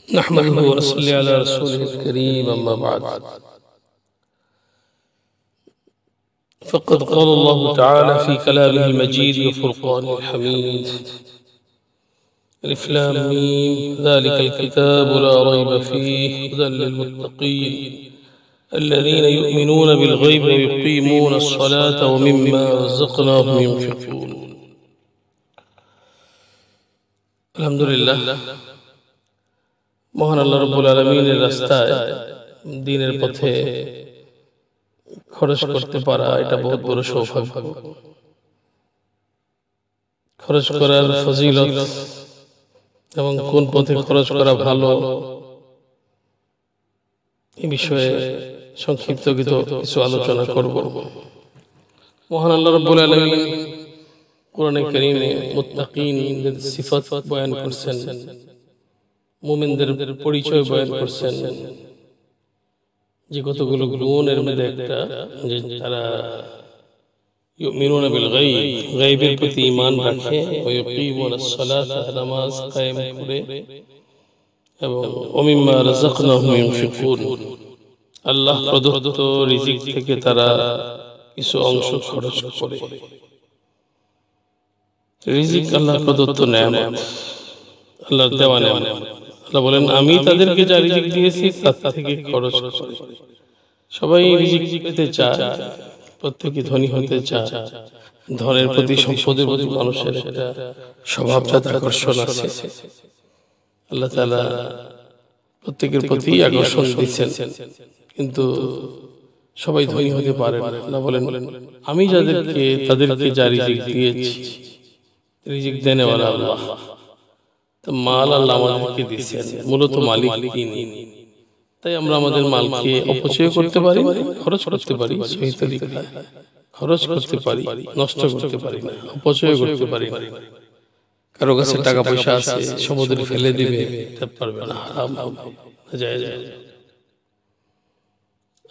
نحمده ونصلي على رسوله الكريم أما بعد فقد قال الله تعالى في كلامه المجيد وفرقانه الحميد ألف لام ميم ذلك الكتاب لا ريب فيه هدى للمتقين الذين يؤمنون بالغيب ويقيمون الصلاة ومما رزقناهم ينفقون الحمد لله মহান আল্লাহ রাব্বুল আলামিনের রাস্তায় দ্বীনের পথে খরচ করতে পারা এটা বহুত বড় সৌভাগ্য। খরচ করার ফজিলত এবং কোন পথে খরচ করা ভালো এই বিষয়ে সংক্ষিপ্ত কিছু আলোচনা করব। মহান আল্লাহ রাব্বুল আলামিন কোরআনে কারীমে মুত্তাকিনদের সিফাত বয়ান করেছেন, মুমিনদের পরিচয় বয়ান করছেন, যে কতগুলো গুণ এর মধ্যে একটা যে তারা ইউমিনুনা বিল গায়ব, গায়বের প্রতি ঈমান রাখে, ওয়া ইয়াকিমুনাস সালাতা, নামাজ কায়েম করে, এবং ওমিম্মা রাযাকনাহুম ইউনফিকুন, আল্লাহ প্রদত্ত রিজিক থেকে তারা কিছু অংশ খরচ করে। রিজিক আল্লাহ প্রদত্ত নেয়ামত, আল্লাহর দেওয়া নেয়ামত। আল্লাহ বলেন আমি তাদেরকে যা রিজিক দিয়েছি তার থেকে খরচ করে। সবাই রিজিক পেতে চায়, প্রত্যেকে ধনী হতে চায়। ধনের প্রতি, সম্পদের প্রতি মানুষের একটা স্বভাবজাত আকর্ষণ আছে। আল্লাহ তাআলা প্রত্যেকের প্রতি আকর্ষণ দিচ্ছেন, কিন্তু সবাই ধনী হতে পারে না। আল্লাহ বলেন আমি তাদেরকে যা রিজিক দিয়েছি, রিজিক দেনেওয়ালা আল্লাহ। মাল আল্লাহ আমাদেরকে দিয়েছেন, মূলত মালিক তিনি। তাই আমরা আমাদের মালকে অপচয় করতে পারি, খরচ করতে পারি, সহি তরিকায় খরচ করতে পারি, নষ্ট করতে পারি না, অপচয় করতে পারি না। কারো কাছে টাকা পয়সা আছে, সমুদ্রে ফেলে দিবে, পারবে না, হারাম যায় যায়।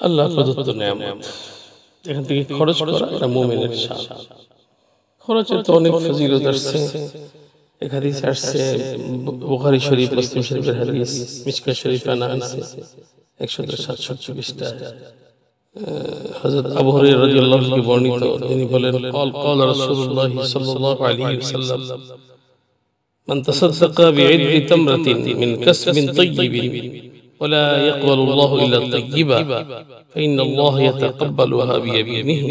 আল্লাহ প্রদত্ত নেয়ামত, এখান থেকে খরচ করা এটা মুমিনের শান। খরচের তো অনেক ফজিলত আসছে। এক হাদিস আসছে বুখারী শরীফ, মুসলিম শরীফের হাদিস, মিশকাত শরীফে আনা আছে 167 হযরত আবু হুরায়রা রাদিয়াল্লাহু আনহু বর্ণিত, তিনি বলেন قال رسول الله صلى الله عليه وسلم من تصدق بعدل تمرة من كسب طيب ولا يقبل الله إلا طيبا فإن الله يتقبلها بيمينه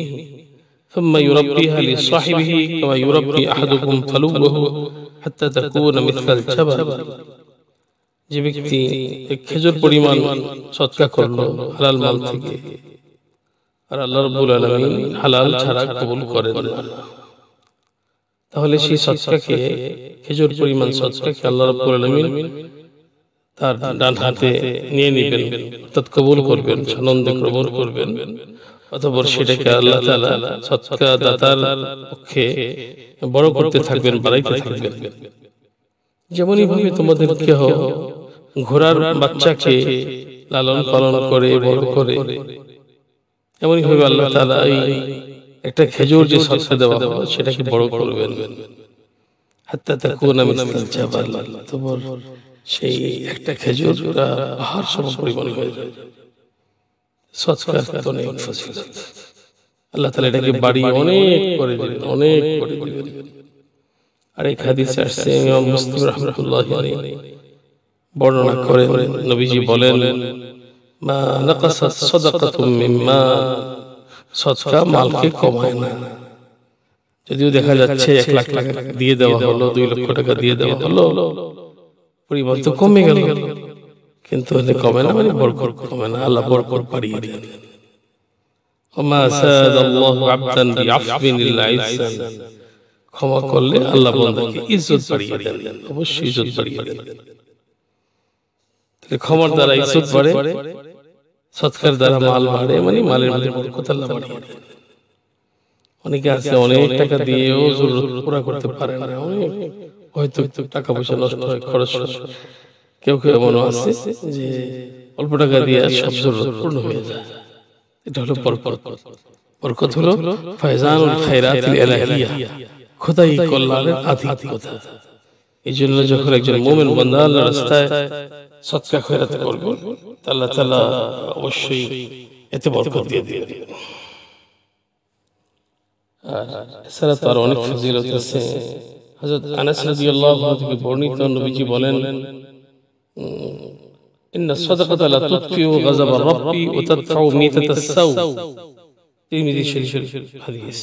ثم يربيها لصاحبه كما يربي أحدكم فلوه حتى تكون مثل الجبل। যে ব্যক্তি এক খেজুর পরিমাণ সদকা করলো হালাল মাল থেকে, আর আল্লাহ রাব্বুল আলামিন হালাল ছাড়া কবুল করেন না, তাহলে সেই সদকাকে, খেজুর পরিমাণ সদকাকে আল্লাহ রাব্বুল আলামিন তার ডান হাতে নিয়ে নেবেন, অর্থাৎ কবুল করবেন, আনন্দে কবুল করবেন। অতঃপর সেটাকে আল্লাহ তাআলা সদকা দাতার পক্ষে বড় করতে থাকবেন, বাড়াইতে থাকবেন। যেমনই ভাবে তোমাদের কেহ ঘোড়ার বাচ্চাকে লালন পালন করে বড় করে, এমনই ভাবে আল্লাহ তাআলা এই একটা খেজুর যে সদকা দেওয়া হলো সেটাকে বড় করবেন, হাত্তা তাকুনা মিসলাল জাবাল, অতঃপর সেই একটা খেজুর পাহাড় সম পরিমাণ হয়ে যায়। সদকার অনেক ফজিলত, আল্লাহ তাআলা এটাকে বাড়িয়ে অনেক করে দিবেন, অনেক করে দিবেন। আর এক হাদিসে আসছে, ইমাম মুসলিম রাহমাতুল্লাহি আলাইহি বর্ণনা করেন, নবীজি বলেন মা নাকাসাত সাদাকাতুম মিম্মা, সদকা মালকে কমায় না। যদিও দেখা যাচ্ছে 1 লাখ টাকা দিয়ে দেওয়া হলো, 2 লক্ষ টাকা দিয়ে দেওয়া হলো, পরিমাণ তো কমে গেল, কিন্তু এটা কমে না, মানে বরকত কমে না, আল্লাহ বরকত বাড়িয়ে দেন। ওমা সাদাল্লাহু আবদান বিআফবিন ইল্লা ইহসান, ক্ষমা করলে আল্লাহ বান্দাকে ইজ্জত বাড়িয়ে দেন, অবশ্যই ইজ্জত বাড়িয়ে দেন। তাহলে ক্ষমার দ্বারা ইজ্জত বাড়ে, সদকার দ্বারা মাল বাড়ে, মানে মালের মধ্যে বরকত আল্লাহ বাড়িয়ে দেন। অনেকে আছে অনেক টাকা দিয়েও জরুরত পুরা করতে পারে না, অনেক হয়তো টাকা পয়সা নষ্ট হয়, খরচ হয়। কেউ কেউ এমন আছে যে অল্প টাকা দিয়ে সব জরুরত পূর্ণ হয়ে যায়। এটা হলো বরকত। বরকত হলো ফায়জানুল খায়রাতিল ইলাহিয়া, খোদাই কল্যাণের আধিক্যতা। এই জন্য যখন একজন মুমিন বান্দা আল্লাহর রাস্তায় সদকা খয়রাত করবে, আল্লাহ তাআলা অবশ্যই এতে বরকত দিয়ে দিবেন। আর এছাড়া তো আর অনেক ফজিলত আছে। হযরত আনাস রাদিয়াল্লাহু আনহু থেকে বর্ণিত, নবীজি বলেন, ইন্না সাদাকাতা লা তুতফিউ গাযাবার রাব্বি ওয়া তাদফাউ মিতাতাস সাউ। তিরমিজি শরীফের হাদিস।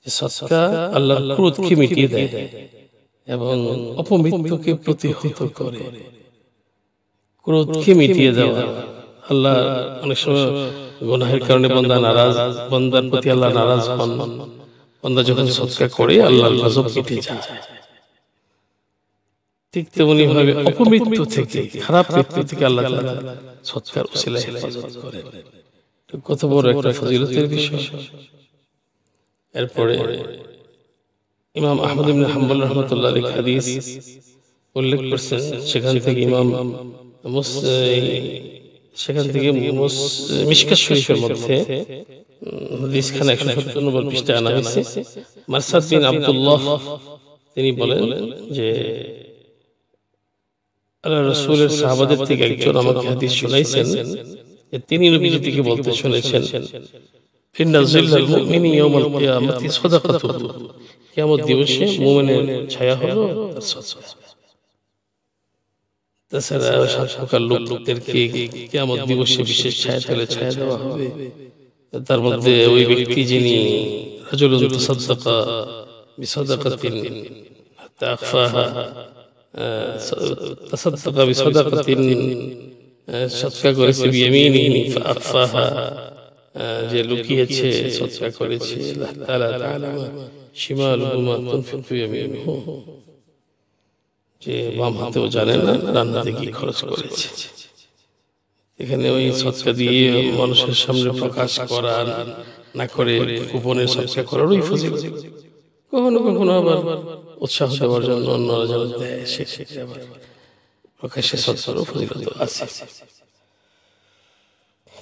সদকা আল্লাহর ক্রোধকে মিটিয়ে দেয় এবং অপমৃত্যুকে প্রতিহত করে। ক্রোধকে মিটিয়ে দেওয়া। আল্লাহ অনেক সময় গুনাহের কারণে বান্দা নারাজ, বান্দার প্রতি আল্লাহ নারাজ হন। বান্দা যখন সদকা করে আল্লাহর গজব কেটে যায়। ঠিক তেমনি ভাবে অপমৃত্যু থেকে, খারাপ মৃত্যু থেকে আল্লাহ তাআলা সদকার উসিলায় হেফাজত করেন। কত বড় একটা ফজিলতের বিষয়। এরপরে ইমাম আহমদ ইবনে হাম্বল রাহমাতুল্লাহ আলাইহি হাদিস উল্লেখ করেছেন, সেখান থেকে মিশকাত শরীফের মধ্যে হাদিসখানা 170 নম্বর পৃষ্ঠায় আনা হয়েছে। মারসাদ বিন আব্দুল্লাহ তিনি বলেন যে আল্লাহর রাসূলের সাহাবাদের থেকে একজন আমাকে হাদিস শোনাইছেন যে তিনি নবীজি থেকে বলতে শুনেছেন, ইন্না জিল্লাল মুমিনি ইয়াউমাল কিয়ামাতি সাদাকাতুহু। কিয়ামত দিবসে মুমিনের ছায়া হলো তার সদকা। তাছাড়া সাতপ্রকার লোকদেরকে কিয়ামত দিবসে বিশেষ ছায়া তলে ছায়া দেওয়া হবে। তার মধ্যে ওই ব্যক্তি যিনি রাজুলুন তাসাদ্দাকা বিসাদাকাতিন হাত্তা আখফাহা, তাসাদ্দাকা বিসাদাকাতিন সদকা করেছে বিয়ামিনিহি ফাআখফাহা, যে লুকিয়েছে সদকা করেছে, আল্লাহ তাআলা তাআলামা শিমালুহু মা তুনফিকু ইয়ামিনুহু, যে বাম হাতেও জানে না ডান হাতে কি খরচ করেছে। এখানে ওই সদকা দিয়ে মানুষের সামনে প্রকাশ করা না করে গোপনে সদকা করারই ফজিলত। কখনো কখনো আবার উৎসাহ দেওয়ার জন্য অন্যরা যেন দেয়, সেক্ষেত্রে আবার প্রকাশ্যে সদকারও ফজিলত আছে।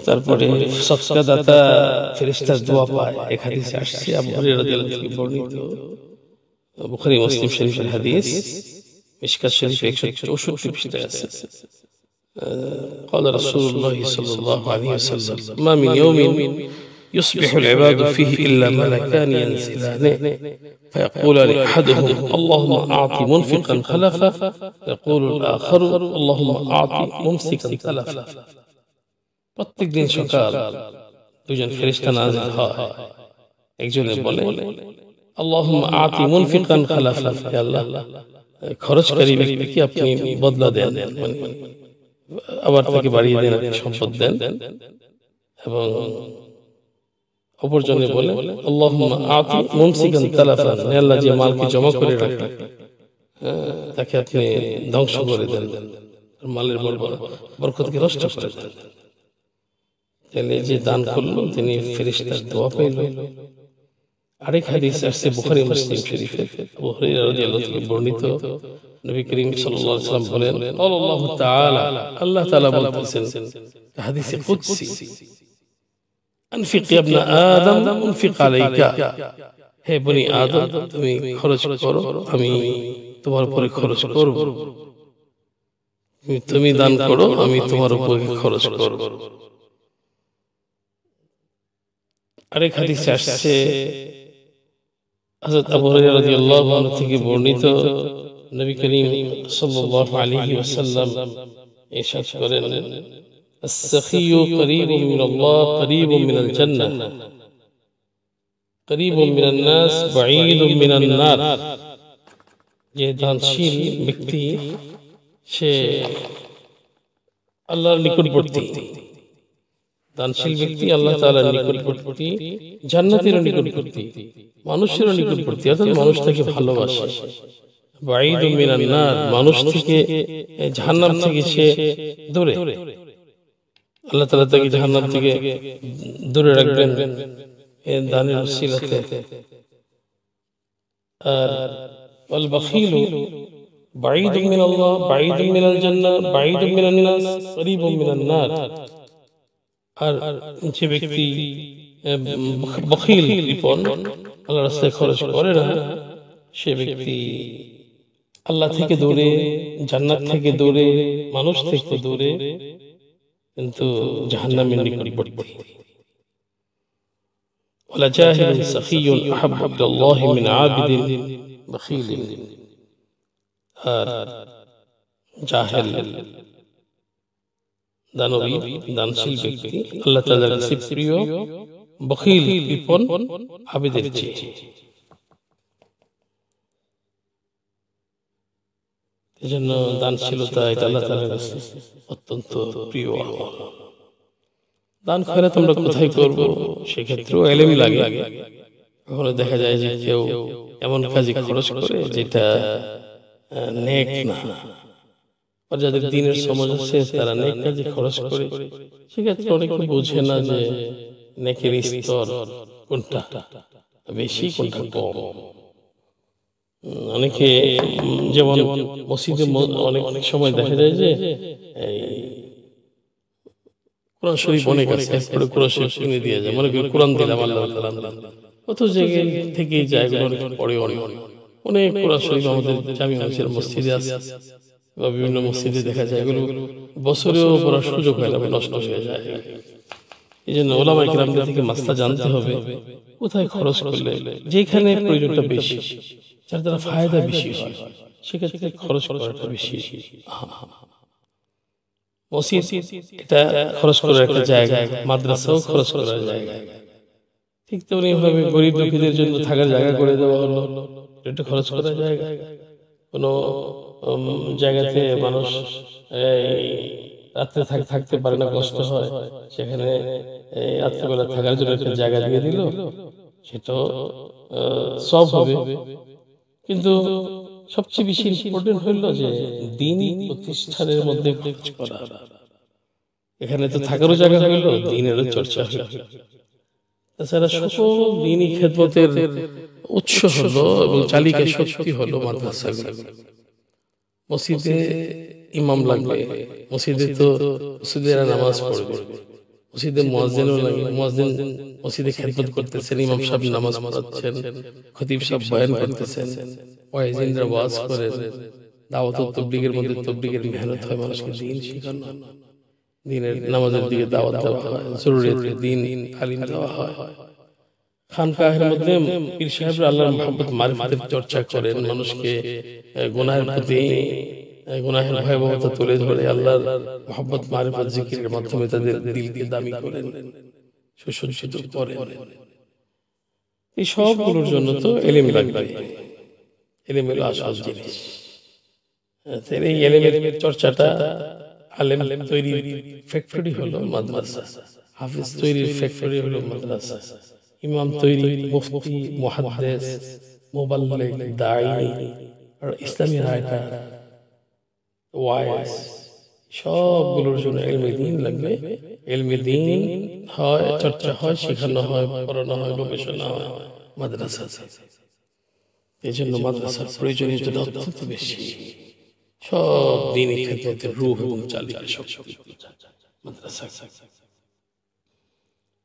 তারপরে সদকা দাতা ফেরেশতার দোয়া পায়, এক হাদিসে আসছে, আবু হুরায়রা রাদিয়াল্লাহু আনহু বর্ণিত, বুখারী মুসলিম শরীফের হাদিস, মিশকাত শরীফ 164 পৃষ্ঠায় আছে। قال رسول الله صلى الله عليه وسلم ما من يوم يصبح العباد فيه إلا ملكان ينزلان فيقولان أحدهم اللهم أعط منفقا خلفا، يقول الآخر اللهم أعط ممسكا تلفا। প্রত্যেক দিন সকাল দুজন ফেরেশতা নাযিল হয়। একজনে বলে আল্লাহুম্মা আতি মুনফিকান খালাফা, হে আল্লাহ খরচকারী ব্যক্তিকে আপনি বদলা দেন, মানে আবার তাকে বাড়িয়ে দেন, সম্পদ দেন। এবং অপরজনে বলে আল্লাহুম্মা আতি মুমসিকান তালাফা, হে আল্লাহ যে মালকে জমা করে রাখে তাকে আপনি ধ্বংস করে দেন, মালের বরকতকে নষ্ট করে দেন। তাহলে যে দান করলো তিনি ফেরেশতার দোয়া পেল। আরেক হাদিস আসছে বুখারী মুসলিম শরীফে, আবু হুরায়রা রাদিয়াল্লাহু আনহু বর্ণিত, নবী করিম সাল্লাল্লাহু আলাইহি ওয়াসাল্লাম বলেন, আল্লাহু তাআলা, আল্লাহ তাআলা বলতেছেন হাদিসে কুদসি, আনফিক ইয়া ইবনা আদম উনফিক আলাইকা, হে বনি আদম তুমি খরচ করো, আমি তোমার উপরে খরচ করব, তুমি দান করো, আমি তোমার উপরে খরচ করব। আরেক হাদিসে আসছে হযরত আবু হুরায়রা রাদিয়াল্লাহু আনহু থেকে বর্ণিত, নবী করিম সাল্লাল্লাহু আলাইহি ওয়াসাল্লাম ইরশাদ করেন, আস-সাখিয়্যু করিবুম মিনাল্লাহ করিবুম মিনাল জান্নাহ করিবুম মিনান নাস বাঈদুম মিনান নার। যে দানশীল ব্যক্তি সে আল্লাহর নিকটবর্তী, দানশীল ব্যক্তি আল্লাহ তাআলার নিকটবর্তী, জান্নাতেরও নিকটবর্তী, মানুষেরও নিকটবর্তী, অর্থাৎ মানুষ তাকে ভালোবাসে। বাঈদুম মিনান নার, মানুষ থেকে জাহান্নাম থেকে সে দূরে, আল্লাহ তাআলা তাকে জাহান্নাম থেকে দূরে রাখবেন এই দানের ওসিলাতে। আর ওয়াল বাখিলু বাঈদুম মিনাল্লাহ বাঈদুম মিনাল জান্নাহ বাঈদুম মিনান নাস করিবুম মিনান নার। আর যে ব্যক্তি বখিল, কৃপণ, আল্লাহর রাস্তায় খরচ করে না, সে ব্যক্তি আল্লাহ থেকে দূরে, জান্নাত থেকে দূরে, মানুষ থেকে দূরে, কিন্তু জাহান্নামের নিকটবর্তী। ওয়ালা জাহিলুন সাখিয়ুন আহাব্বু ইলাল্লাহি মিন আবিদিন বখিলিন। আর জাহেল, দানবী, দানশীল ব্যক্তি আল্লাহ তাআলার কাছে প্রিয়, বখিল, কৃপণ আবেদের চেয়ে। এজন্য দানশীলতা এটা আল্লাহ তাআলার কাছে অত্যন্ত প্রিয়। দান খয়রাত আমরা কোথায় করব? সেক্ষেত্রেও ইলম লাগে। কখনো দেখা যায় যে কেউ এমন কাজে খরচ করে যেটা নেক না, আর যাদের দিনের সমাজ আছে তারা নেক কাজে খরচ করে, সেক্ষেত্রে অনেকে বোঝে না যে নেকের স্তর কোনটা বেশি কোনটা কম। অনেকে যেমন মসজিদে অনেক সময় দেখা যায় যে কোরআন শরীফ অনেক আছে, এরপরে কোরআন শরীফ কিনে দিয়ে যায়, মনে করি কোরআন দিলাম আল্লাহ তাআলা, কত জায়গায় থেকে যায় পড়ে অনেক কোরআন শরীফ আমাদের জামিয়া মসজিদে আছে বা বিভিন্ন মসজিদে দেখা যায়, এগুলো বছরেও পড়ার সুযোগ হয় না, নষ্ট হয়ে যায়। এই জন্য ওলামায়ে কিরামদের থেকে মাসলা জানতে হবে কোথায় খরচ করলে যেখানে প্রয়োজনটা বেশি, যার দ্বারা ফায়দা বেশি হয়, সেক্ষেত্রে খরচ করাটা বেশি। মসজিদ এটা খরচ করার একটা জায়গা, মাদ্রাসাও খরচ করার জায়গা। ঠিক তেমনি ভাবে গরিব দুঃখীদের জন্য থাকার জায়গা করে দেওয়া হলো, এটা খরচ করার জায়গা। কোনো জায়গাতে মানুষ রাত্রে থাকতে পারে না, কষ্ট হয়, সেখানে রাত্রেবেলা থাকার জন্য একটা জায়গা দিয়ে দিল, সেটাও সব হবে। কিন্তু সবচেয়ে বেশি ইম্পর্টেন্ট হইল যে দ্বীনি প্রতিষ্ঠানের মধ্যে খরচ করা। এখানে তো থাকারও জায়গা হইল, দ্বীনেরও চর্চা হইল। তাছাড়া সকল দ্বীনি খেদমতের উৎস হলো এবং চালিকা শক্তি হলো মাদ্রাসাগুলো। মসজিদে ইমাম লাগবে, মসজিদে তো মুসল্লিরা নামাজ পড়বে, মসজিদে মুয়াজ্জিনও লাগে, মুয়াজ্জিন মসজিদে খেদমত করতেছেন, ইমাম সাহেব নামাজ পড়াচ্ছেন, খতিব সাহেব বয়ান করতেছেন, ওয়াইজিনরা ওয়াজ করেন, দাওয়াত ও তাবলীগের মধ্যে তাবলীগের মেহনত হয়, মানুষকে দ্বীন শেখানো, দ্বীনের নামাজের দিকে দাওয়াত দেওয়া হয়, জরুরিয়াতে দ্বীন তালিম দেওয়া হয়। খানকাহের মধ্যে পীর সাহেবরা আল্লাহর মুহাব্বত মারিফাতের চর্চা করেন, মানুষকে গুনাহের প্রতি, গুনাহের ভয়াবহতা তুলে ধরে আল্লাহর মুহাব্বত মারিফত জিকিরের মাধ্যমে তাদের দিলকে দামি করেন, সুসজ্জিত করেন। এই সবগুলোর জন্য তো ইলম লাগবে, ইলম হলো আসল জিনিস। এই ইলমের চর্চাটা, আলেম তৈরির ফ্যাক্টরি হলো মাদ্রাসা, হাফেজ তৈরির ফ্যাক্টরি হলো মাদ্রাসা, ইমাম তৈরি, মুফতি, মুহাদ্দিস, মুবাল্লিগ, দাঈ, আর ইসলামী রাইটার, ওয়াইজ, সবগুলোর জন্য ইলমে দ্বীন লাগবে। ইলমে দ্বীন হয়, চর্চা হয়, শেখানো হয়, পড়ানো হয়, গবেষণা হয় মাদ্রাসা। এই জন্য মাদ্রাসার প্রয়োজনীয়তা অত্যন্ত বেশি। সব দ্বীনি খেদমতের রূহ এবং চালিকা শক্তি মাদ্রাসা।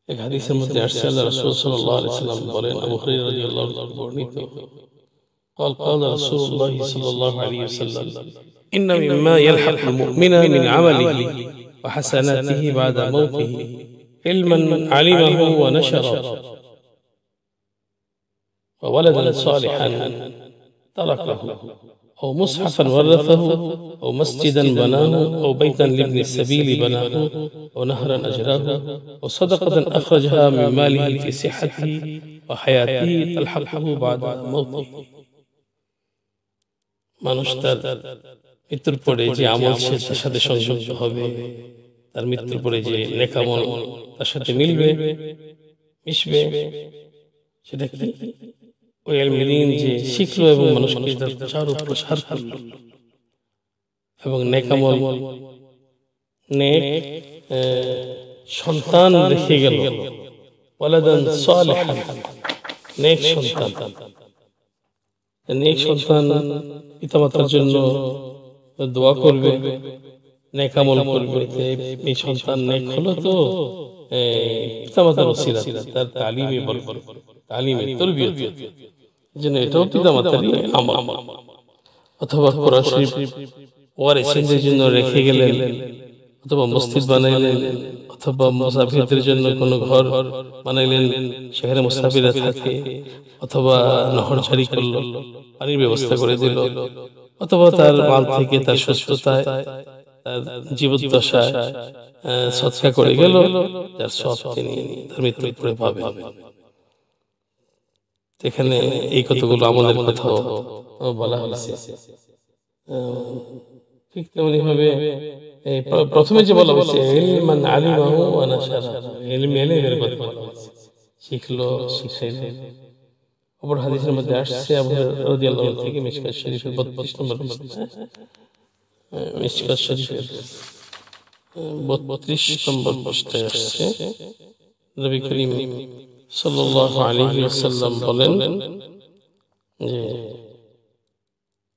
এক হাদিসের মধ্যে আসছে, আল্লাহ রাসূল সাল্লাল্লাহু আলাইহি ওয়াসাল্লাম বলেন, আবু হুরায়রা রাদিয়াল্লাহু আনহু বর্ণিত, قال قال رسول الله صلى الله عليه وسلم إن مما يلحق المؤمن من عمله وحسناته بعد موته علما علمه ونشره وولدا صالحا تركه أو مصحفا ورثه أو مسجدا بناه أو بيتا لابن السبيل بناه أو نهرا أجراه أو صدقة أخرجها من ماله في صحته وحياته تلحقه بعد موته। মানুষ তার মৃত্যুর পরে যে আমল সে তার সাথে সংযুক্ত হবে, তার মৃত্যুর পরে যে নেক আমল তার সাথে মিলবে, মিশবে, সেটা কি? ওই ইলমে দ্বীন যে শিখলো এবং মানুষকে তার প্রচার ও প্রসার করলো, এবং নেক আমল, নেক সন্তান রেখে গেল, ওয়ালাদান সালিহান, নেক সন্তান। নেক সন্তান পিতামাতার জন্য দোয়া করবে, নেক আমল করবে, এই সন্তান নেক হলো তো পিতামাতার ওসিলা, তার তালিমে বরকত, তালিমে তারবিয়ত, যেন এটাও পিতামাতারই আমল। অথবা কোরআন শরীফ ওয়ারিসদের জন্য রেখে গেলেন, অথবা মসজিদ বানাইলেন, অথবা মুসাফিরদের জন্য কোনো ঘর বানাইলেন, সেখানে মুসাফিররা থাকে, অথবা নহর জারি করলো, পানির ব্যবস্থা করে দিল, অথবা তার মাল থেকে তার সুস্থতায় তার জীবদ্দশায় সৎকার করে গেল, যার সব তিনি তার মৃত্যুর পরে পাবেন। এখানে এই কতগুলো আমাদের কথাও বলা হয়েছে। ঠিক তেমনি ভাবে প্রথমে যে বলা হয়েছে ইলমান আলিমাহু ওয়া নাশারাহু, ইলমের কথা বলা হয়েছে, শিখলো, শিখাইলো। অপর হাদিসের মধ্যে আসছে আবু হুরায়রা রাদিয়াল্লাহু আনহু থেকে মিশকাত শরীফের 32 নম্বর মিশকাত শরীফের 32 নম্বর পৃষ্ঠায় আসছে, নবী করিম সাল্লাল্লাহু আলাইহি ওয়াসাল্লাম বলেন যে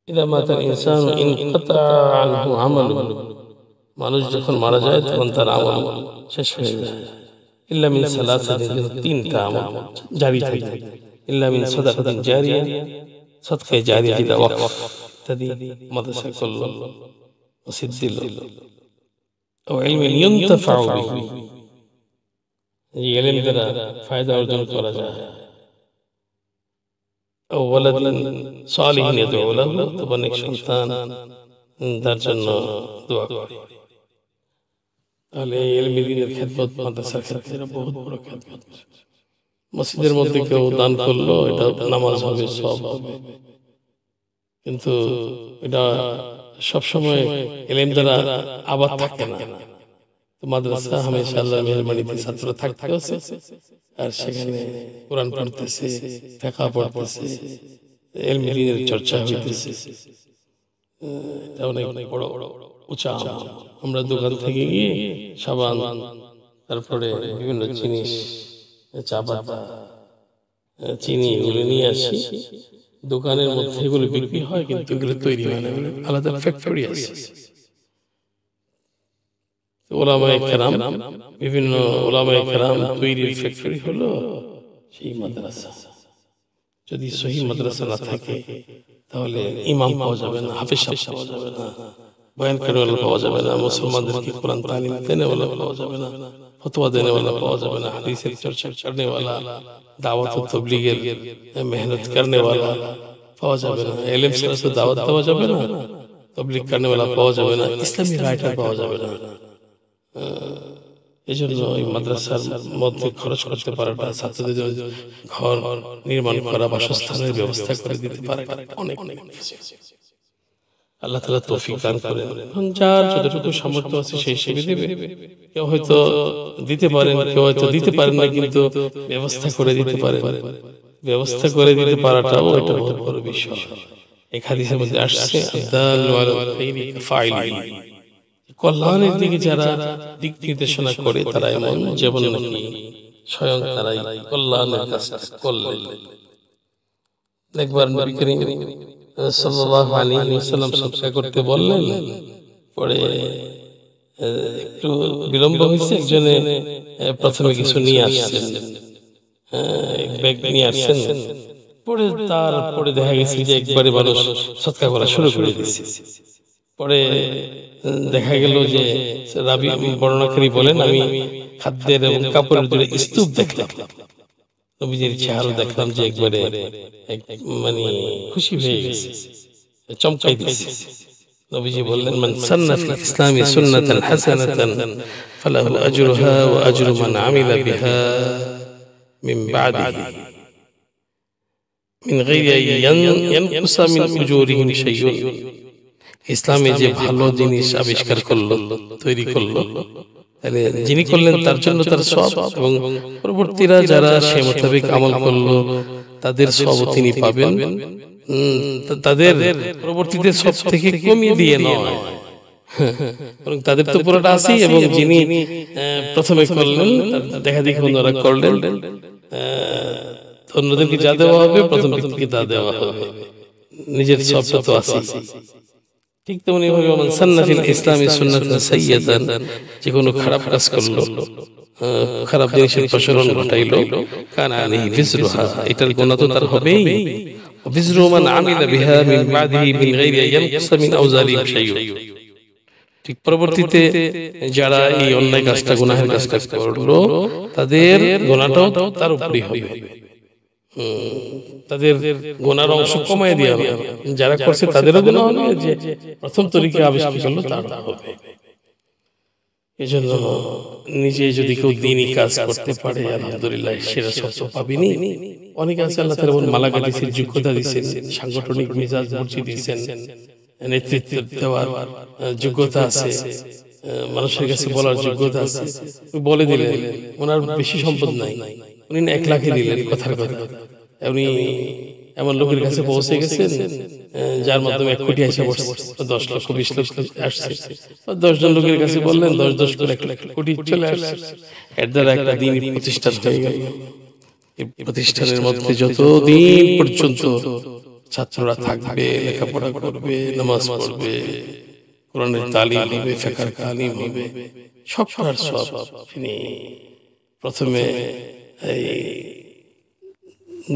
ইদা মাতাল ইনসানু ইনকাতা আনহু আমালুহু, মানুষ যখন মারা যায় তখন তার আমল শেষ হয়ে যায়। ইল্লা মিন সালাসাতিন, তিনটা আমল জারি থাকে। ইল্লা মিন সাদাকাতিন জারিয়া, সাদকায়ে জারিয়া, যেটা ওয়াকফ ইত্যাদি, মাদ্রাসা করলো, মসজিদ দিল, ও ইলমিন ইউনতাফাউ বিহি, এই ইলম দ্বারা ফায়দা অর্জন করা যায়, ও ওয়ালাদিন সালিহিন ইয়াদউ লাহু, অথবা নেক সন্তান তার জন্য দোয়া করে। তাহলে ইলমি দ্বীনের খেদমত, মাদ্রাসার খেদমত বহুত বড় খেদমত। মসজিদের মধ্যে কেউ দান করলো, এটা নামাজ হবে, সব হবে, কিন্তু এটা সবসময় ইলম দ্বারা আবাদ থাকে না। মাদ্রাসা হামেশা আল্লাহর মেহেরবানিতে ছাত্র থাকতেছে, আর সেখানে কোরআন পড়তেছে, ফিকহ পড়তেছে, ইলমি দ্বীনের চর্চা হইতেছে। এটা অনেক বড় উঁচা আমল। আমরা দোকান থেকে গিয়ে সাবান, তারপরে বিভিন্ন জিনিস, চা পাতা, চিনি, এগুলো নিয়ে আসি, দোকানের মধ্যে এগুলো বিক্রি হয়, কিন্তু এগুলো তৈরি হয় না, আলাদা ফ্যাক্টরি আছে। ওলামায়ে কেরাম, বিভিন্ন ওলামায়ে কেরাম তৈরির ফ্যাক্টরি হলো সেই মাদ্রাসা। যদি সহি মাদ্রাসা না থাকে তাহলে ইমাম পাওয়া যাবে না, হাফেজ সাহেব পাওয়া যাবে না, বয়ান করেওয়ালা পাওয়া যাবে না, মুসলমানদেরকে কোরআন তালিম দেনেওয়ালা পাওয়া যাবে না, ফতোয়া দেনেওয়ালা পাওয়া যাবে না, হাদিসের চর্চা করনেওয়ালা, দাওয়াত ও তাবলীগের মেহনত করনেওয়ালা পাওয়া যাবে না, ইলম ছাড়া তো দাওয়াত দেওয়া যাবে না, তাবলীগ করনেওয়ালা পাওয়া যাবে না, ইসলামী রাইটার পাওয়া যাবে না। এই জন্য এই মাদ্রাসার মধ্যে খরচ করতে পারাটা, ছাত্রদের ঘর নির্মাণ করা, বাসস্থানের ব্যবস্থা করে দিতে পারে, অনেক অনেক আল্লাহ তাআলা তৌফিক দান করেন। যার যতটুকু সামর্থ্য আছে সেই হিসেবে দেবে। কেউ হয়তো দিতে পারেন, কেউ হয়তো দিতে পারেন না, কিন্তু ব্যবস্থা করে দিতে পারেন। ব্যবস্থা করে দিতে পারাটাও একটা বহুত বড় বিষয়। এই হাদিসের মধ্যে আসছে আদাল্লু আলাল খাইরি কাফাইলি, কল্যাণের দিকে যারা দিক নির্দেশনা করে তারা এমন যেমন নাকি স্বয়ং তারাই কল্যাণের কাজটা করলেন। একবার নবী করিম সাল্লাল্লাহু আলাইহি ওয়াসাল্লাম সদকা করতে বললেন, পরে একটু বিলম্ব হয়েছে, একজনে প্রথমে কিছু নিয়ে আসছেন, ব্যাগ নিয়ে আসছেন, পরে দেখা গেছে যে একবারে মানুষ সদকা করা শুরু করে দিয়েছে। পরে দেখা গেল যে রাবি বর্ণনাকারী বলেন, আমি খাদ্যের এবং কাপড়ের জন্য স্তূপ দেখলাম, নবীজির চেহারা দেখলাম যে একবারে মানে খুশি হয়ে গেছে, চমকাই দিয়েছে। নবীজি বললেন, মান সান্না ফিল ইসলামি সুন্নাতান হাসানাতান ফালাহু আজরুহা ওয়া আজরু মান আমিলা বিহা মিন বাদিহি মিন গায়রি ইয়ানকুসা মিন উজুরিহিম শাইউন। ইসলামে যে ভালো জিনিস আবিষ্কার করলো, তৈরি করলো, তাহলে যিনি করলেন তার জন্য তার সওয়াব, এবং পরবর্তীরা যারা সে মোতাবেক আমল করলো তাদের সওয়াব তিনি পাবেন, তাদের পরবর্তীদের সব থেকে কমিয়ে দিয়ে নয়, বরং তাদের তো পুরোটা আছেই। এবং যিনি প্রথমে করলেন দেখা দেখি অন্যরা করলেন, অন্যদেরকে যা দেওয়া হবে প্রথম ব্যক্তিকে তা দেওয়া হবে, নিজের সবটা তো আছে। ঠিক তেমনি ভাবে মান সান্না ফিল ইসলামি সুন্নাতান সাইয়্যাতান, যে কোনো খারাপ কাজ করলো, খারাপ জিনিসের প্রসারণ ঘটাইলো, কানা আলাইহি ফিজরুহা, এটার গুনাহ তো তার হবেই, وزر من عمل بها من بعده من غير أن ينقص من أوزارهم شيء ঠিক পরবর্তীতে যারা এই অন্যায় কাজটা গুনাহের কাজটা করলো তাদের গুনাহটাও তার উপরই হবে তাদের গুনার অংশ কমায় দেওয়া হবে যারা করছে তাদেরও গুনাহ হবে যে প্রথম তরিকা আবিষ্কার করলো তারও হবে এজন্য নিজে যদি কেউ দ্বীনি কাজ করতে পারে আলহামদুলিল্লাহ সেরা সব পাবেনি অনেকে আছে আল্লাহ তাআলা মালাকা দিয়েছেন যোগ্যতা দিয়েছেন সাংগঠনিক মেজাজ বুঝিয়ে দিয়েছেন নেতৃত্ব দেওয়ার যোগ্যতা আছে মানুষের কাছে বলার যোগ্যতা আছে বলে দিলেন ওনার বেশি সম্পদ নাই উনি 1 লাখে দিলেন কথার কথা উনি এমন লোকের কাছে পৌঁছে গেছেন যার মাধ্যমে 1 কোটি এসে বসছে 10 লক্ষ 20 লক্ষ আসছে 10 জন লোকের কাছে বললেন 10 করে 1 কোটি চলে আসছে এর দ্বারা একটা দ্বীনি প্রতিষ্ঠান হয়ে গেল এই প্রতিষ্ঠানের মধ্যে যতদিন পর্যন্ত ছাত্ররা থাকবে লেখাপড়া করবে নামাজ পড়বে কোরআনের তালিম হবে ফিকহের তালিম হবে সবটার সব তিনি প্রথমে এই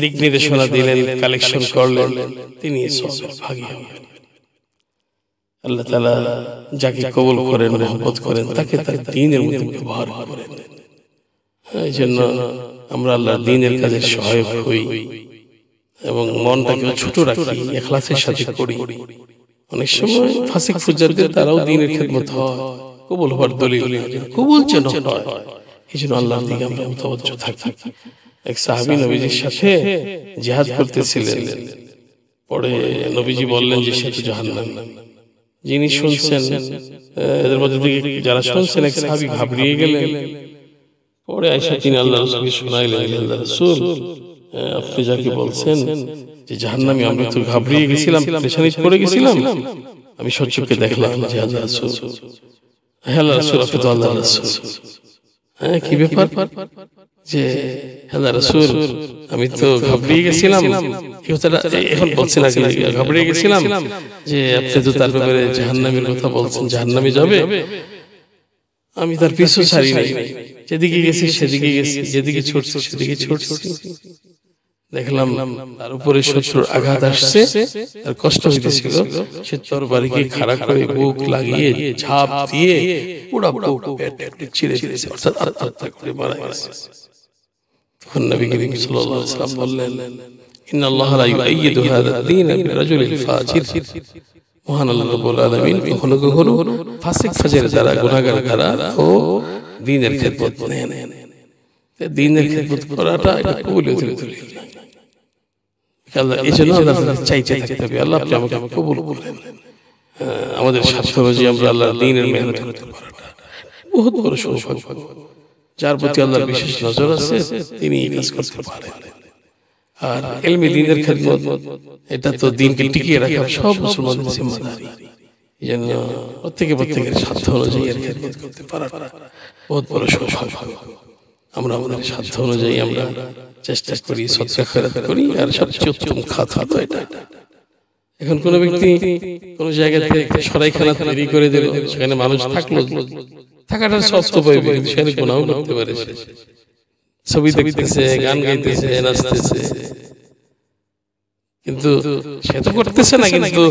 দিক নির্দেশনা দিলেন কালেকশন করলেন তিনি সবের ভাগী হবেন আল্লাহ তাআলা যাকে কবুল করেন মহব্বত করেন তাকে তার দ্বীনের মধ্যে ব্যবহার করেন এইজন্য আমরা আল্লাহর দ্বীনের কাজে সহায়ক হই এবং মনটাকে ছোট রাখি ইখলাসের সাথে করি অনেক সময় ফাসিক ফুজ্জারদের তারাও দ্বীনের খিদমত হয় কবুল হওয়ার দলিল কবুল যেন হয় এইজন্য আল্লাহর দিকে আমরা মুতাওয়াজ্জহ থাকি এক সাহাবী নবীজির সাথে জিহাদ করতেছিলেন পরে নবীজি বললেন যে সে তো জাহান্নামী যিনি শুনছেন এদের মধ্যে থেকে যারা শুনছেন এক সাহাবী ঘাবড়িয়ে গেলেন পরে আয়েশা তিনি আল্লাহর রাসূলকে শোনাইলেন আল্লাহর রাসূল আপনি যাকে বলছেন যে জাহান্নামী আমরা তো ঘাবড়িয়ে গেছিলাম পেরেশানিতে পড়ে গেছিলাম আমি সচক্ষে দেখলাম যে আল্লাহর রাসূল হে আল্লাহর রাসূল আপনি তো আল্লাহর রাসূল কি ব্যাপার যে আল্লাহর রাসূল আমি তো ঘাবড়িয়ে গেছিলাম এই কথাটা এখন বলছেন আগে ঘাবড়িয়ে গেছিলাম যে আপনি তো তার ব্যাপারে জাহান্নামীর কথা বলছেন জাহান্নামে যাবে আমি তার পিছু ছাড়ি নাই যেদিকে গেছি সেদিকে গেছি যেদিকে ছুটছি সেদিকে ছুটছি দেখলাম তার উপরে শত্রুর আঘাত আসছে আর কষ্ট হইতেছিল সে তরবারিকে খাড়া করে বুক লাগিয়ে ঝাঁপ দিয়ে পুরো বুক পেট চিরে দিয়েছে অর্থাৎ আত্মহত্যা করে মারা গেছে তখন নবী করিম সাল্লাল্লাহু আলাইহি ওয়াসাল্লাম বললেন ইন্নাল্লাহা লা ইউআইয়িদু হাযা দ্বীন বিরাজুলিল ফাজির মহান আল্লাহ রাব্বুল আলামিন কখনো কখনো ফাসিক ফাজির দ্বারা গুনাহগার দ্বারা ও দ্বীনের খিদমত নেন দ্বীনের খিদমত করাটা এটা কবুলিয়তের দলিল আল্লাহ এইজন্য আল্লাহ চাইতে থাকতে হবে আল্লাহ আপনি আমাকে কবুল করেন আমাদের স্বার্থ অনুযায়ী আমরা আল্লাহর দ্বীনের মেহনত করতে পারাটা বহুত বড় সৌভাগ্য যার প্রতি আল্লাহর বিশেষ নজর আছে তিনি এই কাজ করতে পারেন আর ইলমি দ্বীনের খিদমত এটা তো দ্বীনকে টিকিয়ে রাখা সব মুসলমানদের জিম্মাদারি এইজন্য প্রত্যেকের স্বার্থ অনুযায়ী এর খিদমত করতে পারাটা বহুত বড় সৌভাগ্য আমরা আমাদের স্বার্থ অনুযায়ী আমরা চেষ্টা করি সদকা খয়রাত করি আর সবচেয়ে উত্তম খাত হলো এটা এখন কোন ব্যক্তি কোন জায়গা থেকে সরাইখানা তৈরি করে দিল সেখানে মানুষ থাকলো থাকাটা সব তো পাইবে সেখানে গুনাহ করতে পারে ছবি দেখতেছে গান গাইতেছে নাচতেছে কিন্তু সে তো করতেছে না কিন্তু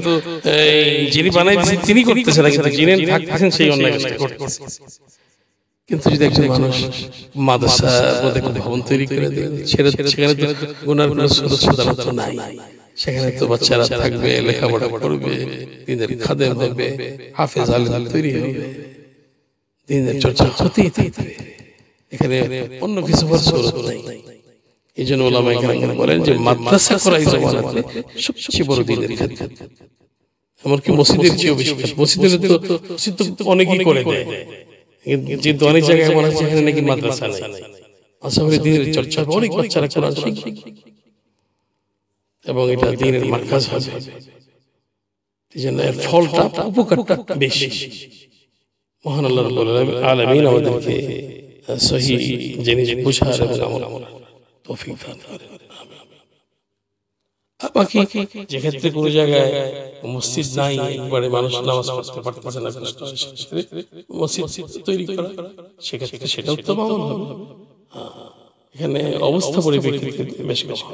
যিনি বানাইছে তিনি করতেছে না কিন্তু যিনি থাকতেছেন সেই অন্যায় কাজটা করতেছে কিন্তু যদি একজন মানুষ মাদ্রাসার মধ্যে কোনো ভবন তৈরি করে দেয় সেখানে তো গুনার কোনো সাধারণত নাই সেখানে তো বাচ্চারা থাকবে লেখাপড়া করবে দ্বীনের খাদেম হবে হাফেজ আলেম তৈরি হবে দ্বীনের চর্চা হতেই থাকবে এখানে অন্য কিছু জরুরত নাই এইজন্য উলামায়ে কেরাম বলেন যে মাদ্রাসা করা এই জামানাতে সবচেয়ে বড় দ্বীনের খিদমত এমনকি মসজিদের চেয়েও বেশি মসজিদের তো অনেকেই করে দেয় কিন্তু অনেক জায়গায় এমন আছে যেখানে নাকি মাদ্রাসা নেই আশা করি দ্বীনের চর্চা অনেক বাচ্চারা কোরআন শিখবে এবং এটা দ্বীনের মারকাজ হবে এইজন্য এর ফলটা উপকারটা বেশি মহান আল্লাহ রাব্বুল আলামিন আমাদেরকে সহিহ জিনিস বুঝার এবং আমল করার তৌফিক দান করেন বাকি যে ক্ষেত্রে কোন জায়গায় মসজিদ নাই একবারে মানুষ নামাজ পড়তে পারতেছে না মসজিদ তৈরি করা সেক্ষেত্রে সেটা উত্তম আমল হবে এখানে অবস্থা পরিপ্রেক্ষিতে বেশ কিছু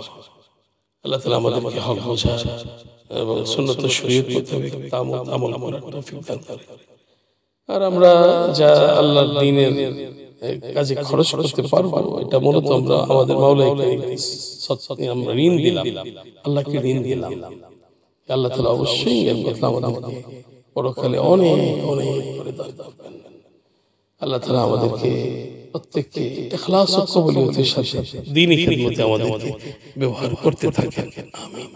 আল্লাহ তাআলা আমাদেরকে হক বোঝার এবং সুন্নত ও শরীয়ত মোতাবেক আমল করার তৌফিক দান করেন। আর আমরা যা আল্লাহর দ্বীনের কাজে খরচ করতে পারবো, এটা মূলত আমরা আমাদের মাওলাকে আমরা ঋণ দিলাম, আল্লাহকে ঋণ দিলাম। আল্লাহ তাআলা অবশ্যই এর বদলা আমাদেরকে পরকালে অনেক অনেক করে দান করবেন। আল্লাহ তাআলা আমাদেরকে প্রত্যেককে ইখলাস ও কবুলিয়তের সাথে দ্বীনি খিদমতে আমাদেরকে ব্যবহার করতে থাকেন। আমিন।